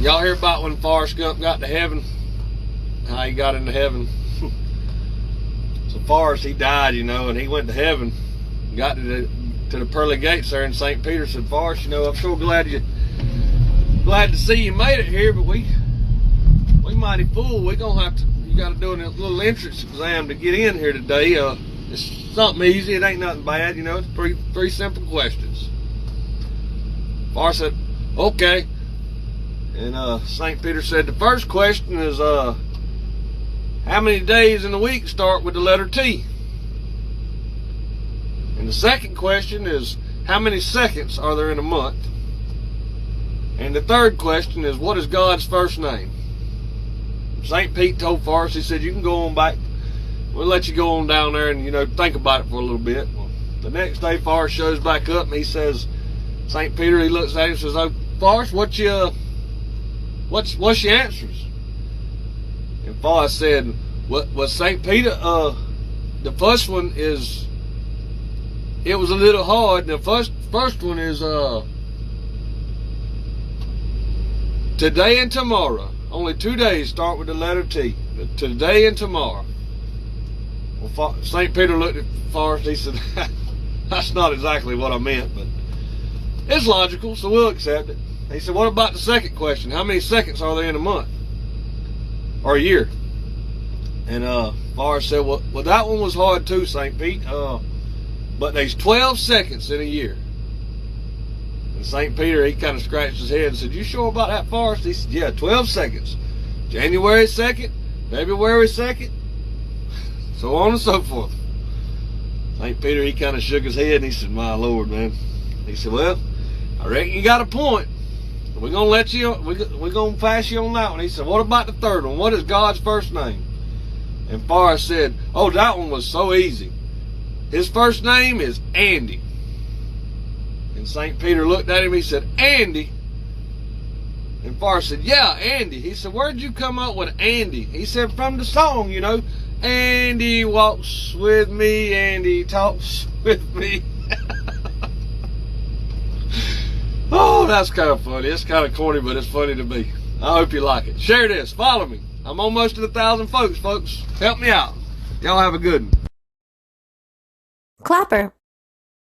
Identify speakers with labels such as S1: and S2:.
S1: Y'all hear about when Forrest Gump got to heaven? How he got into heaven? So Forrest, he died, and he went to heaven. Got to the pearly gates there in St. Peter. Said, Forrest, I'm sure glad to see you made it here, but we mighty full. You got to do a little entrance exam to get in here today. It's something easy. It ain't nothing bad. It's three simple questions. Forrest said, okay. And St. Peter said, the first question is, how many days in the week start with the letter T? And the second question is, how many seconds are there in a month? And the third question is, what is God's first name? St. Pete told Forrest, he said, you can go on back. We'll let you go on down there and, think about it for a little bit. Well, the next day, Forrest shows back up and he says, St. Peter, he looks at him and says, oh, Forrest, what's your answers? And Forrest said, what St. Peter, the first one is, it was a little hard. The first one is, today and tomorrow. Only 2 days start with the letter T. Today and tomorrow. Well, St. Peter looked at Forrest, he said, that's not exactly what I meant, but it's logical, so we'll accept it. He said, what about the second question? How many seconds are there in a month? Or a year? And Forrest said, well, that one was hard too, St. Pete. But there's 12 seconds in a year. And St. Peter, he kind of scratched his head and said, you sure about that, Forrest? He said, yeah, 12 seconds. January 2nd, February 2nd, so on and so forth. St. Peter, he kind of shook his head and he said, my Lord, man. He said, well, I reckon you got a point. We're going to let you, we're going to pass you on that one. He said, what about the third one? What is God's first name? And Forrest said, oh, that one was so easy. His first name is Andy. And St. Peter looked at him, he said, Andy? And Forrest said, yeah, Andy. He said, where'd you come up with Andy? He said, from the song, Andy walks with me, Andy talks with me. Oh, that's kind of funny. It's kind of corny, but it's funny to me. I hope you like it. Share this. Follow me. I'm almost at 1,000 folks. Help me out. Y'all have a good one.
S2: Clapper.